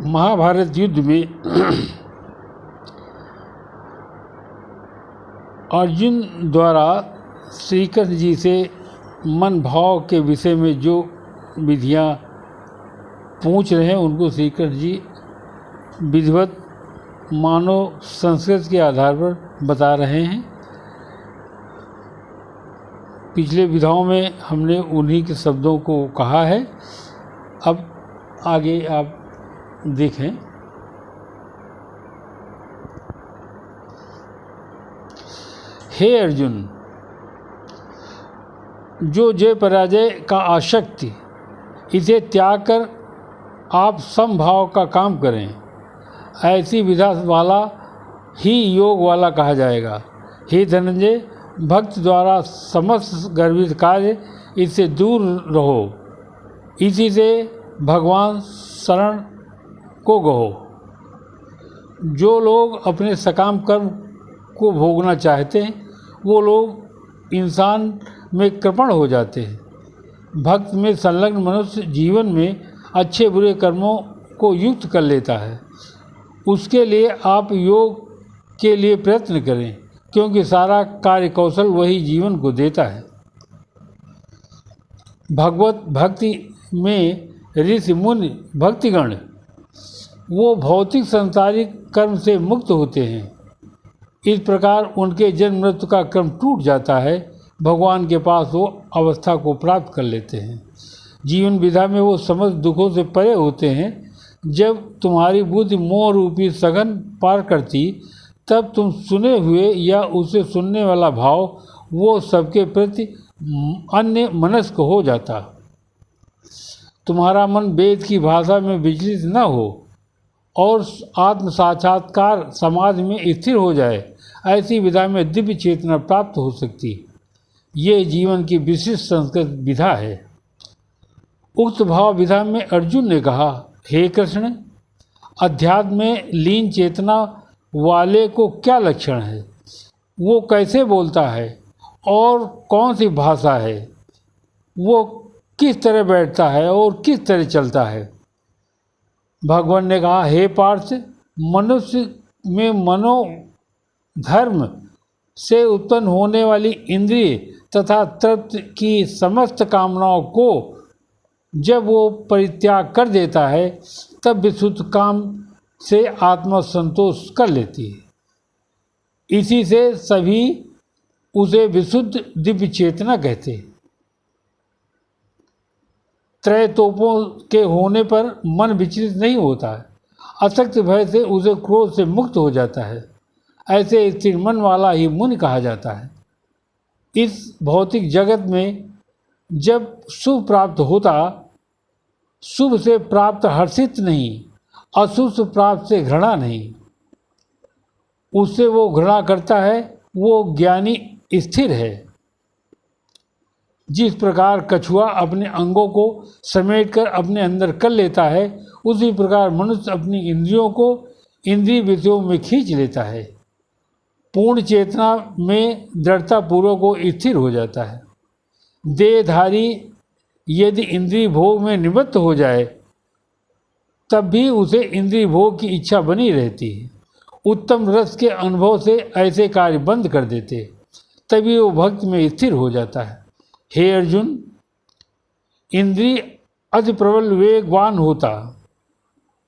महाभारत युद्ध में अर्जुन द्वारा श्री कृष्ण जी से मन भाव के विषय में जो विधियाँ पूछ रहे हैं उनको श्री कृष्ण जी विधिवत मानव संस्कृत के आधार पर बता रहे हैं। पिछले विधाओं में हमने उन्हीं के शब्दों को कहा है। अब आगे आप देखें। हे अर्जुन, जो जय पराजय का आसक्ति इसे त्याग कर आप समभाव का काम करें, ऐसी विधा वाला ही योग वाला कहा जाएगा। हे धनंजय, भक्त द्वारा समस्त गर्वित कार्य इससे दूर रहो, इसी से भगवान शरण को गहो। जो लोग अपने सकाम कर्म को भोगना चाहते हैं वो लोग इंसान में कृपण हो जाते हैं। भक्त में संलग्न मनुष्य जीवन में अच्छे बुरे कर्मों को युक्त कर लेता है। उसके लिए आप योग के लिए प्रयत्न करें, क्योंकि सारा कार्य कौशल वही जीवन को देता है। भगवत भक्ति में ऋषि मुनि भक्तिगण वो भौतिक संसारिक कर्म से मुक्त होते हैं। इस प्रकार उनके जन्म मृत्यु का क्रम टूट जाता है। भगवान के पास वो अवस्था को प्राप्त कर लेते हैं। जीवन विधा में वो समस्त दुखों से परे होते हैं। जब तुम्हारी बुद्धि मोह रूपी सघन पार करती, तब तुम सुने हुए या उसे सुनने वाला भाव वो सबके प्रति अन्य मनस्क हो जाता। तुम्हारा मन वेद की भाषा में विचलित न हो और आत्म साक्षात्कार समाधि में स्थिर हो जाए, ऐसी विधा में दिव्य चेतना प्राप्त हो सकती। ये जीवन की विशिष्ट संस्कृत विधा है। उक्त भाव विधा में अर्जुन ने कहा, हे कृष्ण, अध्यात्म में लीन चेतना वाले को क्या लक्षण है? वो कैसे बोलता है और कौन सी भाषा है? वो किस तरह बैठता है और किस तरह चलता है? भगवान ने कहा, हे पार्थ, मनुष्य में मनोधर्म से उत्पन्न होने वाली इंद्रिय तथा तृप्त की समस्त कामनाओं को जब वो परित्याग कर देता है, तब विशुद्ध काम से आत्मा संतोष कर लेती है। इसी से सभी उसे विशुद्ध दिव्य चेतना कहते हैं। त्रय तोपों के होने पर मन विचलित नहीं होता है। असक्त भय से उसे क्रोध से मुक्त हो जाता है। ऐसे स्थिर मन वाला ही मुनि कहा जाता है। इस भौतिक जगत में जब शुभ प्राप्त होता, शुभ से प्राप्त हर्षित नहीं, अशुभ से प्राप्त से घृणा नहीं। उससे वो घृणा करता है, वो ज्ञानी स्थिर है। जिस प्रकार कछुआ अपने अंगों को समेटकर अपने अंदर कर लेता है, उसी प्रकार मनुष्य अपनी इंद्रियों को इंद्रिय विषयों में खींच लेता है। पूर्ण चेतना में दृढ़ता पूर्वक वो स्थिर हो जाता है। देहधारी यदि इंद्रिय भोग में निवृत्त हो जाए, तब भी उसे इंद्रिय भोग की इच्छा बनी रहती है। उत्तम रस के अनुभव से ऐसे कार्य बंद कर देते, तभी वो भक्त में स्थिर हो जाता है। हे अर्जुन, इंद्रिय अति प्रबल वेगवान होता,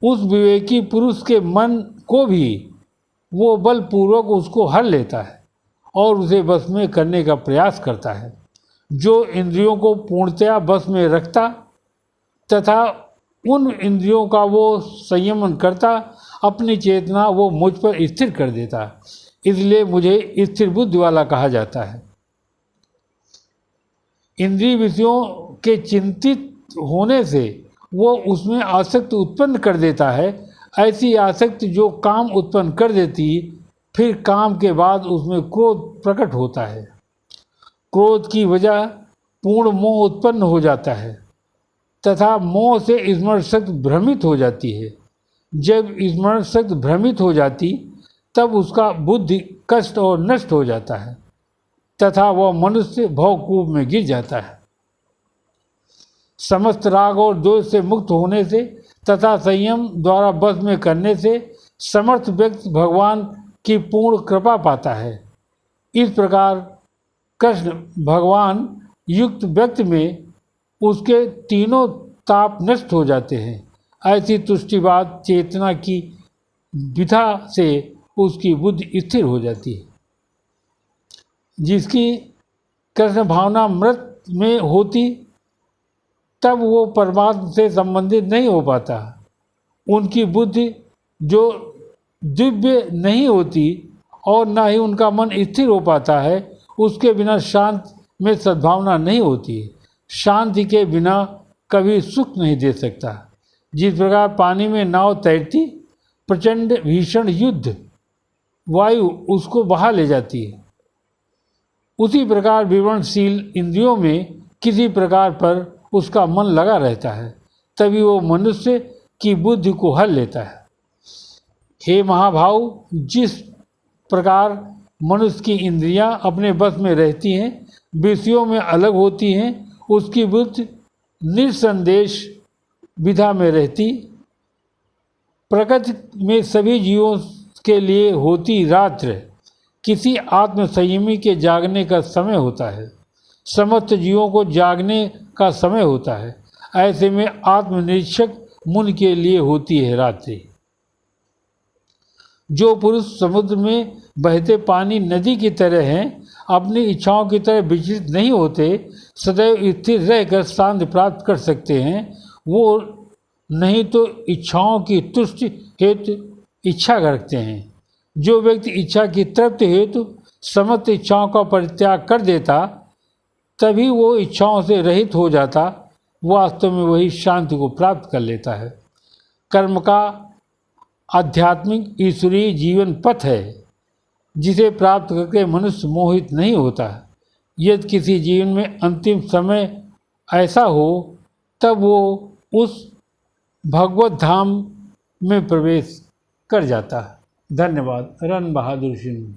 उस विवेकी पुरुष के मन को भी वो बलपूर्वक उसको हर लेता है और उसे बस में करने का प्रयास करता है। जो इंद्रियों को पूर्णतया बस में रखता तथा उन इंद्रियों का वो संयमन करता, अपनी चेतना वो मुझ पर स्थिर कर देता। इसलिए मुझे स्थिर बुद्धि वाला कहा जाता है। इंद्रिय विषयों के चिंतित होने से वो उसमें आसक्ति उत्पन्न कर देता है। ऐसी आसक्ति जो काम उत्पन्न कर देती, फिर काम के बाद उसमें क्रोध प्रकट होता है। क्रोध की वजह पूर्ण मोह उत्पन्न हो जाता है तथा मोह से स्मरण शक्ति भ्रमित हो जाती है। जब स्मरण शक्ति भ्रमित हो जाती, तब उसका बुद्धि कष्ट और नष्ट हो जाता है तथा वह मनुष्य भवकूप में गिर जाता है। समस्त राग और दोष से मुक्त होने से तथा संयम द्वारा बस में करने से समर्थ व्यक्ति भगवान की पूर्ण कृपा पाता है। इस प्रकार कृष्ण भगवान युक्त व्यक्ति में उसके तीनों ताप नष्ट हो जाते हैं। ऐसी तुष्टिवाद चेतना की विधा से उसकी बुद्धि स्थिर हो जाती है। जिसकी कृष्ण भावना मृत में होती तब वो परमात्मा से संबंधित नहीं हो पाता। उनकी बुद्धि जो दिव्य नहीं होती और न ही उनका मन स्थिर हो पाता है, उसके बिना शांत में सद्भावना नहीं होती। शांति के बिना कभी सुख नहीं दे सकता। जिस प्रकार पानी में नाव तैरती, प्रचंड भीषण युद्ध वायु उसको बहा ले जाती है, उसी प्रकार विवरणशील इंद्रियों में किसी प्रकार पर उसका मन लगा रहता है, तभी वो मनुष्य की बुद्धि को हर लेता है। हे महाभाव, जिस प्रकार मनुष्य की इंद्रियां अपने बस में रहती हैं, विषयों में अलग होती हैं, उसकी बुद्धि निसंदेश विधा में रहती। प्रकृति में सभी जीवों के लिए होती रात्र किसी आत्म संयमी के जागने का समय होता है। समस्त जीवों को जागने का समय होता है। ऐसे में आत्मनिरीक्षक मुनि के लिए होती है रात्रि। जो पुरुष समुद्र में बहते पानी नदी की तरह हैं, अपनी इच्छाओं की तरह विचलित नहीं होते, सदैव स्थिर रहकर शांति प्राप्त कर सकते हैं, वो नहीं तो इच्छाओं की तुष्टि हेतु इच्छा रखते हैं। जो व्यक्ति इच्छा की तृप्ति हेतु समस्त इच्छाओं का परित्याग कर देता, तभी वो इच्छाओं से रहित हो जाता, वास्तव में वही शांति को प्राप्त कर लेता है। कर्म का आध्यात्मिक ईश्वरीय जीवन पथ है, जिसे प्राप्त करके मनुष्य मोहित नहीं होता। यदि किसी जीवन में अंतिम समय ऐसा हो, तब वो उस भगवत धाम में प्रवेश कर जाता है। धन्यवाद। रन बहादुर सिंह।